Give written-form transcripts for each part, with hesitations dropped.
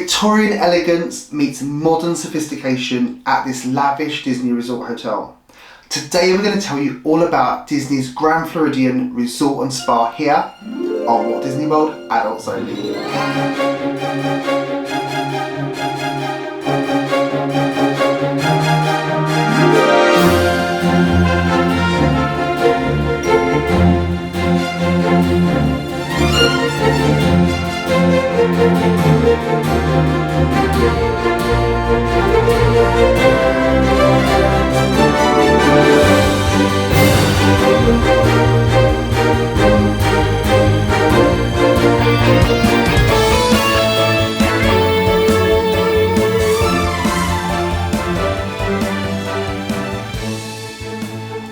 Victorian elegance meets modern sophistication at this lavish Disney resort hotel. Today we're going to tell you all about Disney's Grand Floridian Resort and Spa here on Walt Disney World Adults Only.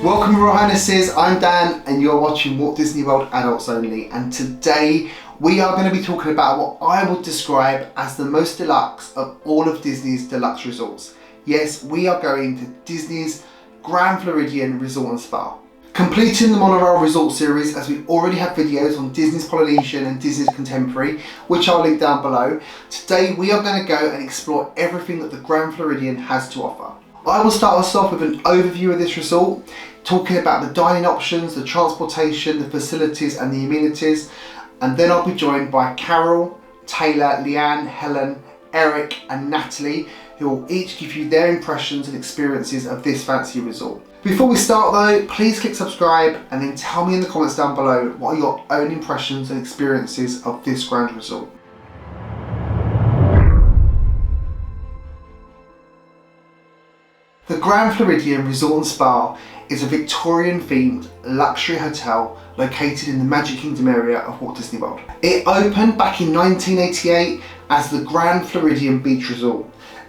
Welcome Royal Highnesses, I'm Dan and you're watching Walt Disney World Adults Only, and today we are going to be talking about what I would describe as the most deluxe of all of Disney's deluxe resorts. Yes, we are going to Disney's Grand Floridian Resort and Spa. Completing the monorail resort series, as we already have videos on Disney's Polynesian and Disney's Contemporary, which I'll link down below. Today we are going to go and explore everything that the Grand Floridian has to offer. I will start us off with an overview of this resort, talking about the dining options, the transportation, the facilities and the amenities, and then I'll be joined by Carol, Taylor, Leanne, Helen, Eric and Natalie, who will each give you their impressions and experiences of this fancy resort. Before we start though, please click subscribe and then tell me in the comments down below what are your own impressions and experiences of this grand resort. The Grand Floridian Resort and Spa is a Victorian themed luxury hotel located in the Magic Kingdom area of Walt Disney World. It opened back in 1988 as the Grand Floridian Beach Resort,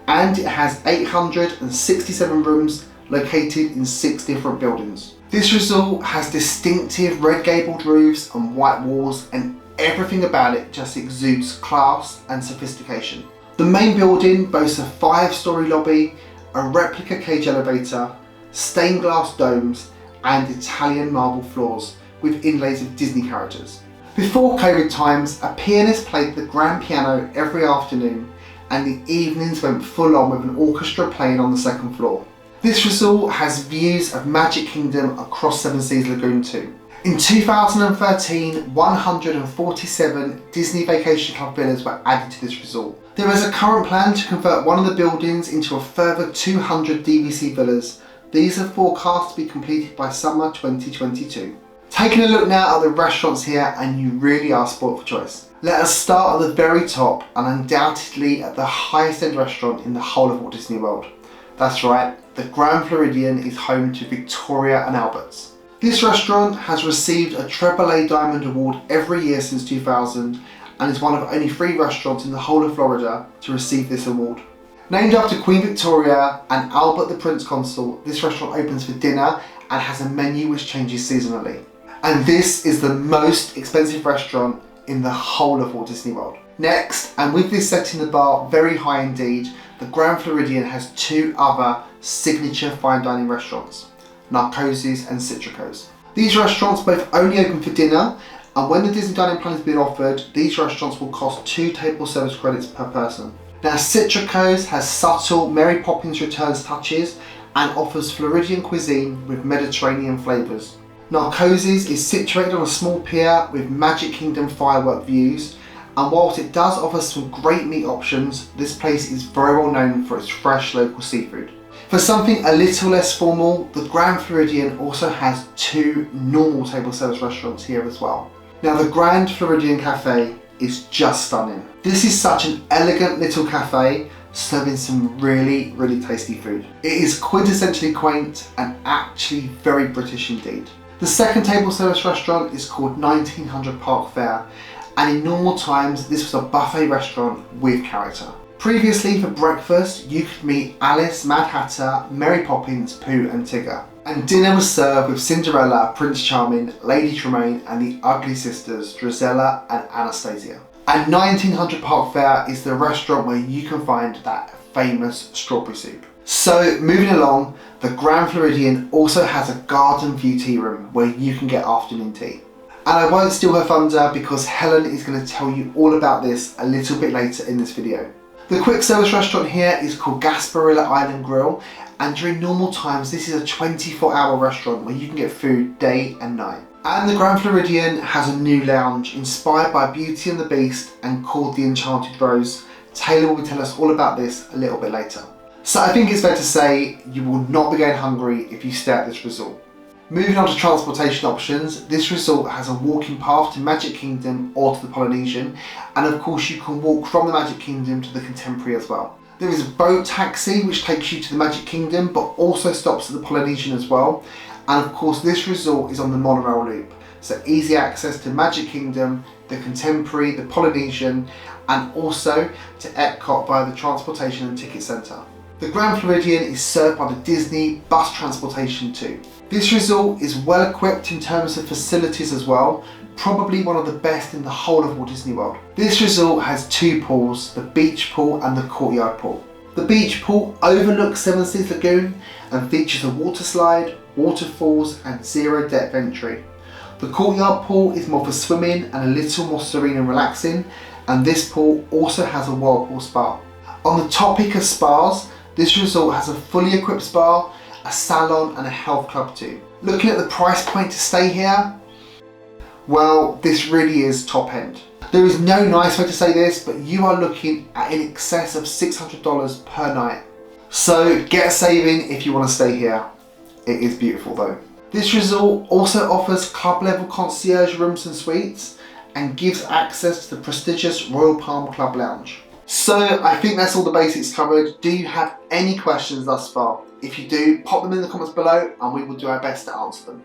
and it has 867 rooms located in 6 different buildings. This resort has distinctive red gabled roofs and white walls, and everything about it just exudes class and sophistication. The main building boasts a 5-story lobby, a replica cage elevator, stained glass domes and Italian marble floors with inlays of Disney characters. Before COVID times, a pianist played the grand piano every afternoon and the evenings went full on with an orchestra playing on the 2nd floor. This resort has views of Magic Kingdom across Seven Seas Lagoon too. In 2013, 147 Disney Vacation Club villas were added to this resort. There is a current plan to convert one of the buildings into a further 200 DVC villas. These are forecast to be completed by summer 2022. Taking a look now at the restaurants here, and you really are spoilt for choice. Let us start at the very top and undoubtedly at the highest end restaurant in the whole of Walt Disney World. That's right, the Grand Floridian is home to Victoria and Albert's. This restaurant has received a AAA Diamond Award every year since 2000 and is one of only 3 restaurants in the whole of Florida to receive this award. Named after Queen Victoria and Albert the Prince Consort, this restaurant opens for dinner and has a menu which changes seasonally. And this is the most expensive restaurant in the whole of Walt Disney World. Next, and with this setting the bar very high indeed, the Grand Floridian has 2 other signature fine dining restaurants, Narcoosee's and Citricos. These restaurants both only open for dinner, and when the Disney dining plan has been offered, these restaurants will cost 2 table service credits per person. Now Citricos has subtle Mary Poppins Returns touches and offers Floridian cuisine with Mediterranean flavours. Narcoosee's is situated on a small pier with Magic Kingdom firework views, and whilst it does offer some great meat options, this place is very well known for its fresh local seafood. For something a little less formal, the Grand Floridian also has 2 normal table service restaurants here as well. Now the Grand Floridian Cafe is just stunning. This is such an elegant little cafe serving some really tasty food. It is quintessentially quaint and actually very British indeed. The second table service restaurant is called 1900 Park Fare, and in normal times this was a buffet restaurant with character. Previously for breakfast you could meet Alice, Mad Hatter, Mary Poppins, Pooh and Tigger. And dinner was served with Cinderella, Prince Charming, Lady Tremaine and the Ugly Sisters, Drizella and Anastasia. And 1900 Park Fare is the restaurant where you can find that famous strawberry soup. So moving along, the Grand Floridian also has a garden view tea room where you can get afternoon tea. And I won't steal her thunder because Helen is going to tell you all about this a little bit later in this video. The quick service restaurant here is called Gasparilla Island Grill, and during normal times this is a 24-hour restaurant where you can get food day and night. And the Grand Floridian has a new lounge inspired by Beauty and the Beast and called the Enchanted Rose. Taylor will tell us all about this a little bit later. So I think it's fair to say you will not be going hungry if you stay at this resort. Moving on to transportation options, this resort has a walking path to Magic Kingdom or to the Polynesian, and of course you can walk from the Magic Kingdom to the Contemporary as well. There is a boat taxi which takes you to the Magic Kingdom but also stops at the Polynesian as well, and of course this resort is on the monorail loop, so easy access to Magic Kingdom, the Contemporary, the Polynesian, and also to Epcot via the Transportation and Ticket Centre. The Grand Floridian is served by the Disney bus transportation too. This resort is well equipped in terms of facilities as well, probably one of the best in the whole of Walt Disney World. This resort has two pools, the beach pool and the courtyard pool. The beach pool overlooks Seven Seas Lagoon and features a water slide, waterfalls and zero depth entry. The courtyard pool is more for swimming and a little more serene and relaxing, and this pool also has a whirlpool spa. On the topic of spas, this resort has a fully equipped spa, a salon and a health club too. Looking at the price point to stay here, well, this really is top end. There is no nice way to say this, but you are looking at in excess of $600 per night. So get saving if you want to stay here. It is beautiful though. This resort also offers club level concierge rooms and suites and gives access to the prestigious Royal Palm Club Lounge. So I think that's all the basics covered. Do you have any questions thus far? If you do, pop them in the comments below and we will do our best to answer them.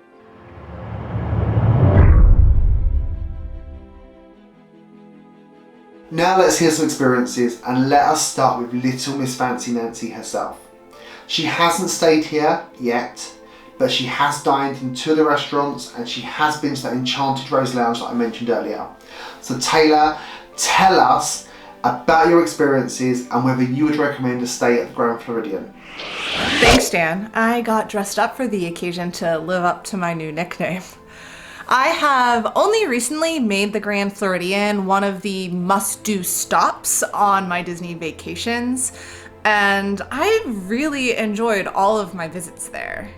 Now let's hear some experiences, and let us start with Little Miss Fancy Nancy herself. She hasn't stayed here yet, but she has dined in two of the restaurants and she has been to that Enchanted Rose Lounge that I mentioned earlier. So Taylor, tell us about your experiences and whether you would recommend a stay at the Grand Floridian. Thanks, Dan. I got dressed up for the occasion to live up to my new nickname. I have only recently made the Grand Floridian one of the must-do stops on my Disney vacations, and I really enjoyed all of my visits there.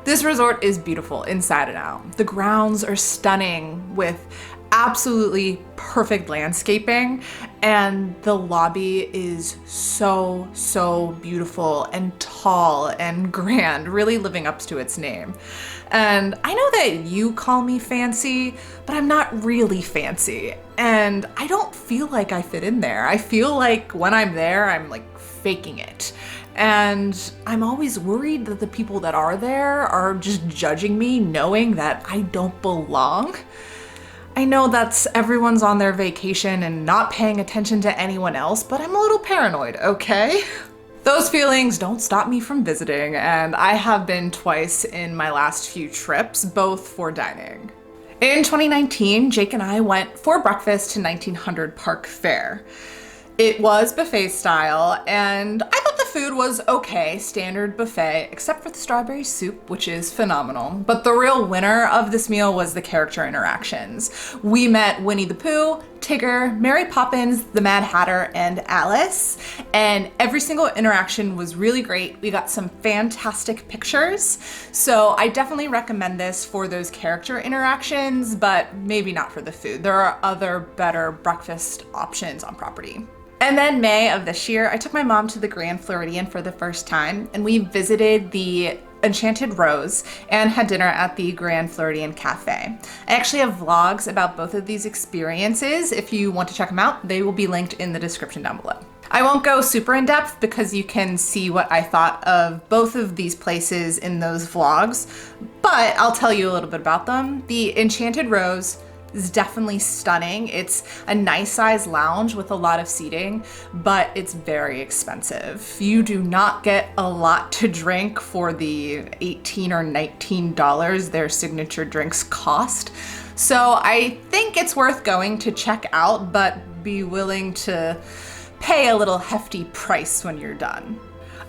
This resort is beautiful inside and out. The grounds are stunning with absolutely perfect landscaping, and the lobby is so beautiful and tall and grand, really living up to its name. And I know that you call me fancy, but I'm not really fancy, and I don't feel like I fit in there. I feel like when I'm there, I'm like faking it. And I'm always worried that the people that are there are just judging me, knowing that I don't belong. I know that's everyone's on their vacation and not paying attention to anyone else, but I'm a little paranoid, okay? Those feelings don't stop me from visiting, and I have been twice in my last few trips, both for dining. In 2019, Jake and I went for breakfast to 1900 Park Fair. It was buffet style, and I thought the food was okay, standard buffet, except for the strawberry soup, which is phenomenal. But the real winner of this meal was the character interactions. We met Winnie the Pooh, Tigger, Mary Poppins, the Mad Hatter, and Alice, and every single interaction was really great. We got some fantastic pictures, so I definitely recommend this for those character interactions, but maybe not for the food. There are other better breakfast options on property. And then May of this year, I took my mom to the Grand Floridian for the first time, and we visited the Enchanted Rose and had dinner at the Grand Floridian Cafe. I actually have vlogs about both of these experiences. If you want to check them out, they will be linked in the description down below. I won't go super in depth because you can see what I thought of both of these places in those vlogs, but I'll tell you a little bit about them. The Enchanted Rose is definitely stunning. It's a nice size lounge with a lot of seating, but it's very expensive. You do not get a lot to drink for the $18 or $19 their signature drinks cost. So I think it's worth going to check out, but be willing to pay a little hefty price when you're done.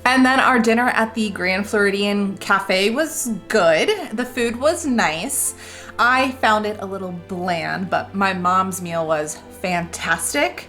And then our dinner at the Grand Floridian Cafe was good. The food was nice. I found it a little bland, but my mom's meal was fantastic.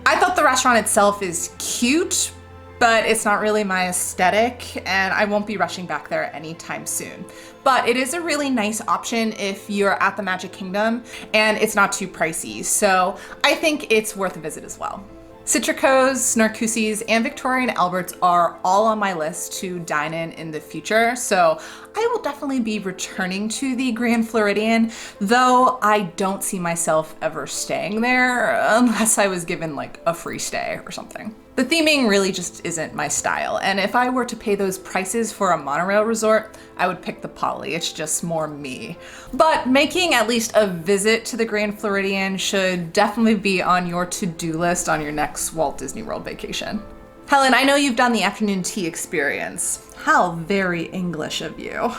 I thought the restaurant itself is cute, but it's not really my aesthetic, and I won't be rushing back there anytime soon. But it is a really nice option if you're at the Magic Kingdom, and it's not too pricey, so I think it's worth a visit as well. Citricos, Narcoossees, and Victorian Alberts are all on my list to dine in the future, so I will definitely be returning to the Grand Floridian, though I don't see myself ever staying there unless I was given like a free stay or something. The theming really just isn't my style, and if I were to pay those prices for a monorail resort, I would pick the Poly. It's just more me. But making at least a visit to the Grand Floridian should definitely be on your to-do list on your next Walt Disney World vacation. Helen, I know you've done the afternoon tea experience. How very English of you.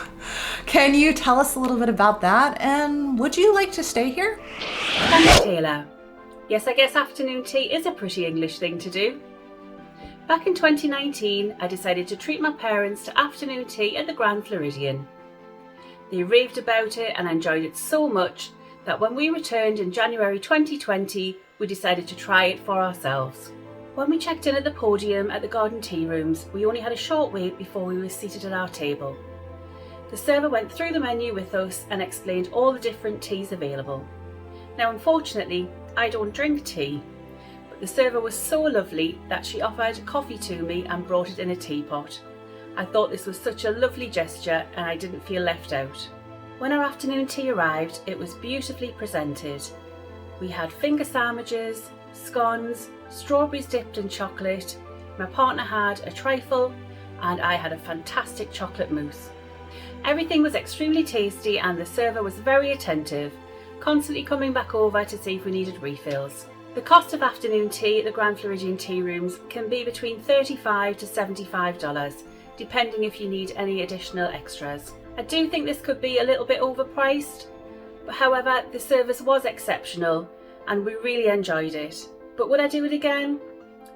Can you tell us a little bit about that, and would you like to stay here? Thanks, Taylor. Yes, I guess afternoon tea is a pretty English thing to do. Back in 2019, I decided to treat my parents to afternoon tea at the Grand Floridian. They raved about it and enjoyed it so much that when we returned in January 2020, we decided to try it for ourselves. When we checked in at the podium at the garden tea rooms, we only had a short wait before we were seated at our table. The server went through the menu with us and explained all the different teas available. Now, unfortunately, I don't drink tea, but the server was so lovely that she offered coffee to me and brought it in a teapot. I thought this was such a lovely gesture and I didn't feel left out. When our afternoon tea arrived, it was beautifully presented. We had finger sandwiches, scones, strawberries dipped in chocolate, my partner had a trifle, and I had a fantastic chocolate mousse. Everything was extremely tasty and the server was very attentive, constantly coming back over to see if we needed refills. The cost of afternoon tea at the Grand Floridian tea rooms can be between $35 to $75, depending if you need any additional extras. I do think this could be a little bit overpriced, but however, the service was exceptional and we really enjoyed it. But would I do it again?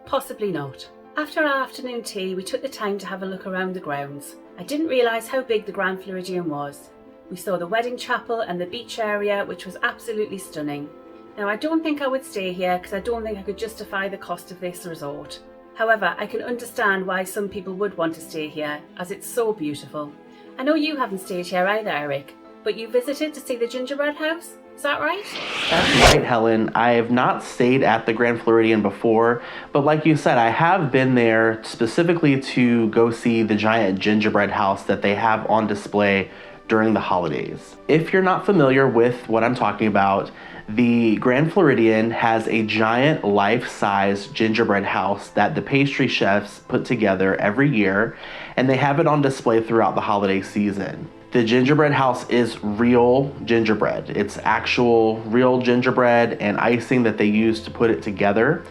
Possibly not. After our afternoon tea, we took the time to have a look around the grounds. I didn't realise how big the Grand Floridian was. We saw the wedding chapel and the beach area, which was absolutely stunning. Now, I don't think I would stay here because I don't think I could justify the cost of this resort. However, I can understand why some people would want to stay here, as it's so beautiful. I know you haven't stayed here either, Eric, but you visited to see the Gingerbread house? Is that right? That's right, Helen. I have not stayed at the Grand Floridian before, but like you said, I have been there specifically to go see the giant gingerbread house that they have on display during the holidays. If you're not familiar with what I'm talking about, the Grand Floridian has a giant life-size gingerbread house that the pastry chefs put together every year, and they have it on display throughout the holiday season. The gingerbread house is real gingerbread. It's actual real gingerbread and icing that they use to put it together.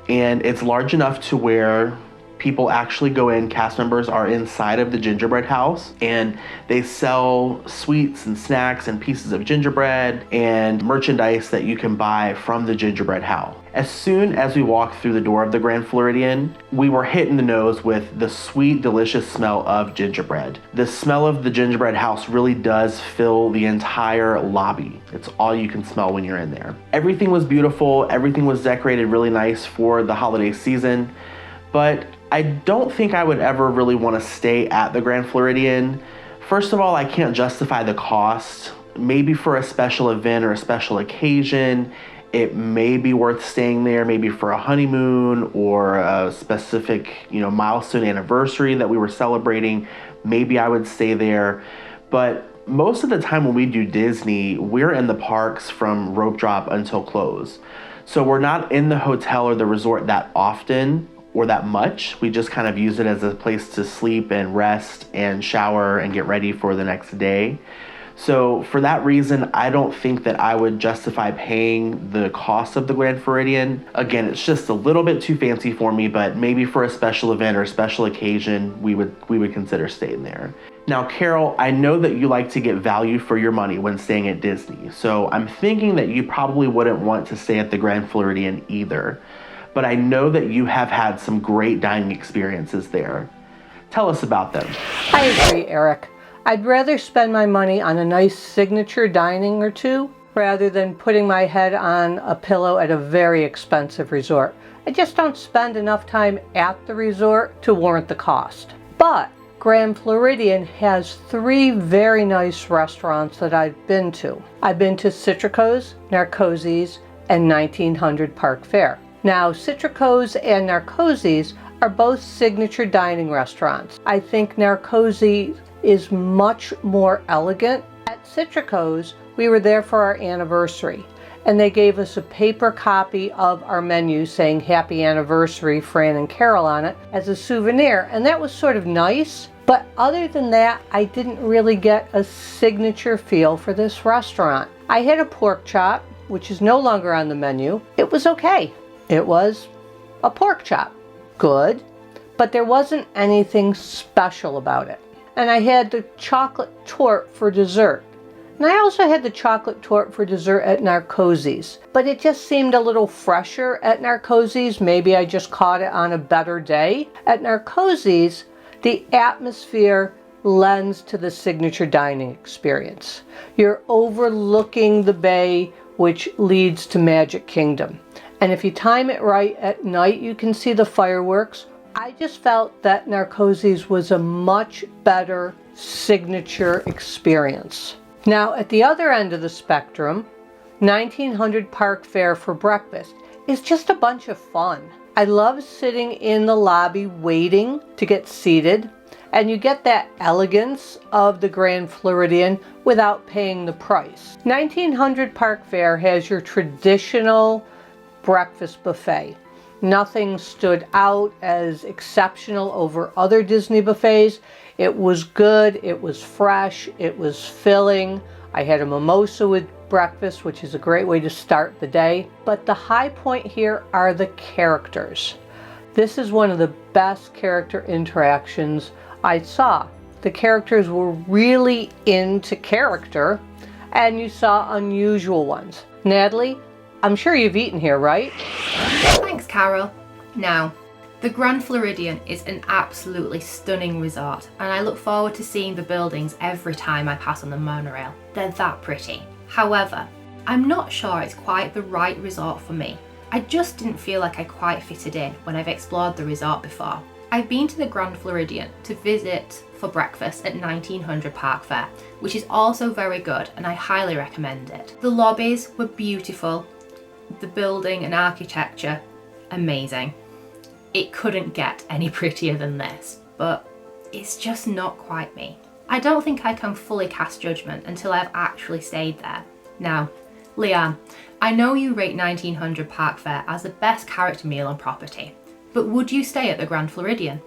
And it's large enough to where people actually go in, cast members are inside of the gingerbread house, and they sell sweets and snacks and pieces of gingerbread and merchandise that you can buy from the gingerbread house. As soon as we walked through the door of the Grand Floridian, we were hit in the nose with the sweet, delicious smell of gingerbread. The smell of the gingerbread house really does fill the entire lobby. It's all you can smell when you're in there. Everything was beautiful. Everything was decorated really nice for the holiday season, but I don't think I would ever really want to stay at the Grand Floridian. First of all, I can't justify the cost. Maybe for a special event or a special occasion, it may be worth staying there, maybe for a honeymoon or a specific, milestone anniversary that we were celebrating. Maybe I would stay there. But most of the time when we do Disney, we're in the parks from rope drop until close. So we're not in the hotel or the resort that often or that much. We just kind of use it as a place to sleep and rest and shower and get ready for the next day. So for that reason, I don't think that I would justify paying the cost of the Grand Floridian. Again, it's just a little bit too fancy for me, but maybe for a special event or a special occasion, we would consider staying there. Now, Carol, I know that you like to get value for your money when staying at Disney. So I'm thinking that you probably wouldn't want to stay at the Grand Floridian either. But I know that you have had some great dining experiences there. Tell us about them. I agree, Eric. I'd rather spend my money on a nice signature dining or two rather than putting my head on a pillow at a very expensive resort. I just don't spend enough time at the resort to warrant the cost. But Grand Floridian has 3 very nice restaurants that I've been to. I've been to Citricos, Narcoossee's, and 1900 Park Fair. Now, Citricos and Narcoosee's are both signature dining restaurants. I think Narcoosee is much more elegant. At Citricos, we were there for our anniversary, and they gave us a paper copy of our menu saying Happy Anniversary Fran and Carol on it as a souvenir, and that was sort of nice. But other than that, I didn't really get a signature feel for this restaurant. I had a pork chop, which is no longer on the menu. It was okay. It was a pork chop. Good, but there wasn't anything special about it. And I had the chocolate torte for dessert. And I also had the chocolate torte for dessert at Narcoosee's, but it just seemed a little fresher at Narcoosee's. Maybe I just caught it on a better day. At Narcoosee's, the atmosphere lends to the signature dining experience. You're overlooking the bay, which leads to Magic Kingdom. And if you time it right at night, you can see the fireworks. I just felt that Narcoosee's was a much better signature experience. Now, at the other end of the spectrum, 1900 Park Fair for breakfast is just a bunch of fun. I love sitting in the lobby waiting to get seated, and you get that elegance of the Grand Floridian without paying the price. 1900 Park Fair has your traditional breakfast buffet. Nothing stood out as exceptional over other Disney buffets. It was good, it was fresh, it was filling. I had a mimosa with breakfast, which is a great way to start the day. But the high point here are the characters. This is one of the best character interactions I saw. The characters were really into character, and you saw unusual ones. Natalie, I'm sure you've eaten here, right? Thanks, Carol. Now, the Grand Floridian is an absolutely stunning resort, and I look forward to seeing the buildings every time I pass on the monorail. They're that pretty. However, I'm not sure it's quite the right resort for me. I just didn't feel like I quite fitted in when I've explored the resort before. I've been to the Grand Floridian to visit for breakfast at 1900 Park Fair, which is also very good, and I highly recommend it. The lobbies were beautiful, the building and architecture amazing. It couldn't get any prettier than this, but it's just not quite me. I don't think I can fully cast judgment until I've actually stayed there. Now, Leanne, I know you rate 1900 Park Fair as the best character meal on property, but would you stay at the Grand Floridian?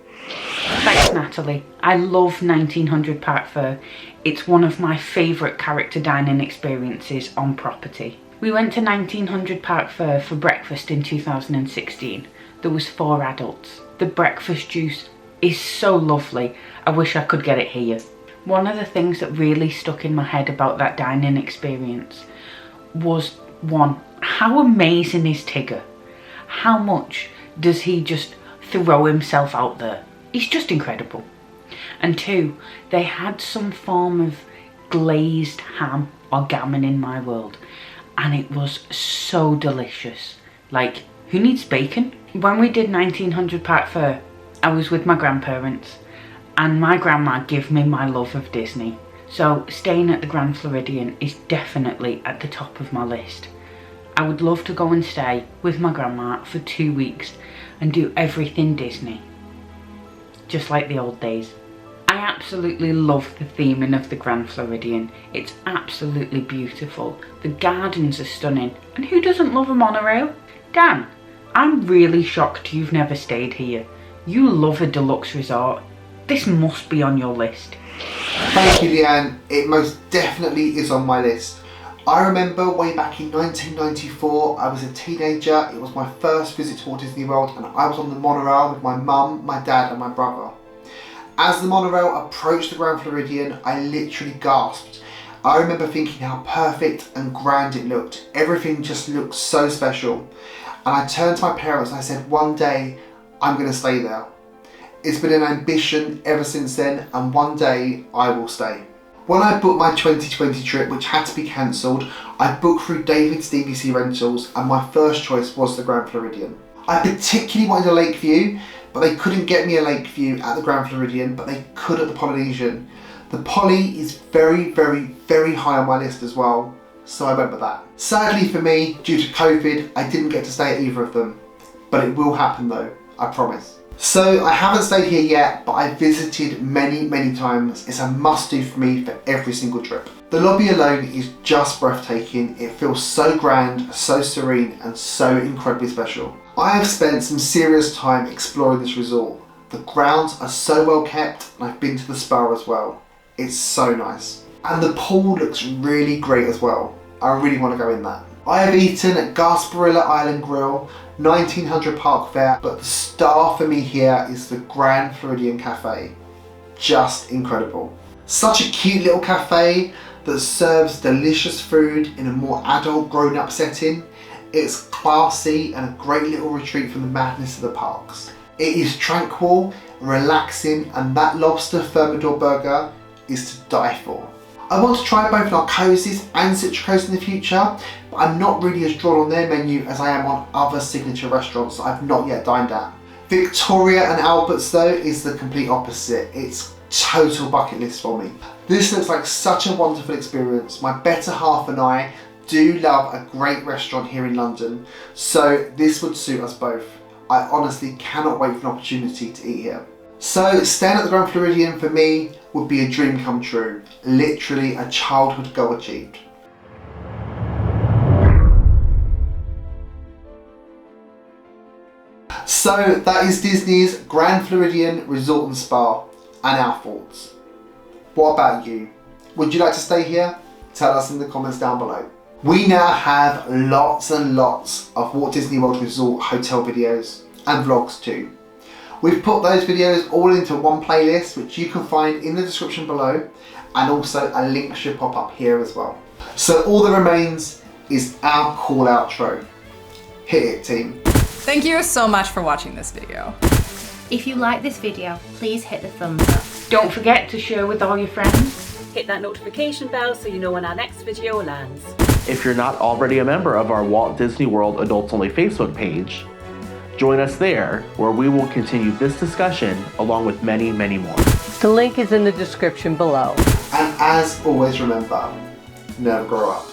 Thanks, Natalie. I love 1900 Park Fair. It's one of my favourite character dining experiences on property. We went to 1900 Park Fair for breakfast in 2016. There was 4 adults. The breakfast juice is so lovely. I wish I could get it here. One of the things that really stuck in my head about that dining experience was, one, how amazing is Tigger? How much does he just throw himself out there? He's just incredible. And 2, they had some form of glazed ham or gammon in my world, and it was so delicious. Like, who needs bacon? When we did 1900 Park Fair, I was with my grandparents, and my grandma gave me my love of Disney. So staying at the Grand Floridian is definitely at the top of my list. I would love to go and stay with my grandma for 2 weeks and do everything Disney, just like the old days. I absolutely love the theming of the Grand Floridian. It's absolutely beautiful. The gardens are stunning, and who doesn't love a monorail? Dan, I'm really shocked you've never stayed here. You love a deluxe resort. This must be on your list. Thank you, Leanne. It most definitely is on my list. I remember way back in 1994, I was a teenager. It was my first visit to Walt Disney World, and I was on the monorail with my mum, my dad and my brother. As the monorail approached the Grand Floridian, I literally gasped. I remember thinking how perfect and grand it looked. Everything just looked so special. And I turned to my parents and I said, one day I'm going to stay there. It's been an ambition ever since then, and one day I will stay. When I booked my 2020 trip, which had to be cancelled, I booked through David's DVC Rentals, and my first choice was the Grand Floridian. I particularly wanted a lake view, but they couldn't get me a lake view at the Grand Floridian, but they could at the Polynesian. The Poly is very, very, very high on my list as well, so I went with that. Sadly for me, due to COVID, I didn't get to stay at either of them, but it will happen though, I promise. So I haven't stayed here yet, but I've visited many, many times. It's a must-do for me for every single trip. The lobby alone is just breathtaking. It feels so grand, so serene, and so incredibly special. I have spent some serious time exploring this resort. The grounds are so well kept, and I've been to the spa as well. It's so nice. And the pool looks really great as well. I really want to go in that. I have eaten at Gasparilla Island Grill, 1900 park fare, but the star for me here is the Grand Floridian Cafe. Just incredible. Such a cute little cafe that serves delicious food in a more adult, grown-up setting. It's classy and a great little retreat from the madness of the parks. It is tranquil, relaxing, and that lobster thermidor burger is to die for. I want to try both Narcoossees and Citricos in the future, but I'm not really as drawn on their menu as I am on other signature restaurants that I've not yet dined at. Victoria and Albert's though is the complete opposite. It's total bucket list for me. This looks like such a wonderful experience. My better half and I do love a great restaurant here in London, so this would suit us both. I honestly cannot wait for an opportunity to eat here. So staying at the Grand Floridian for me would be a dream come true. Literally a childhood goal achieved. So that is Disney's Grand Floridian Resort and Spa and our thoughts. What about you? Would you like to stay here? Tell us in the comments down below. We now have lots and lots of Walt Disney World Resort hotel videos and vlogs too. We've put those videos all into one playlist which you can find in the description below, and also a link should pop up here as well. So all that remains is our call outro. Hit it, team. Thank you so much for watching this video. If you like this video, please hit the thumbs up. Don't forget to share with all your friends. Hit that notification bell so you know when our next video lands. If you're not already a member of our Walt Disney World Adults Only Facebook page, join us there where we will continue this discussion along with many, many more. The link is in the description below. And as always, remember, never grow up.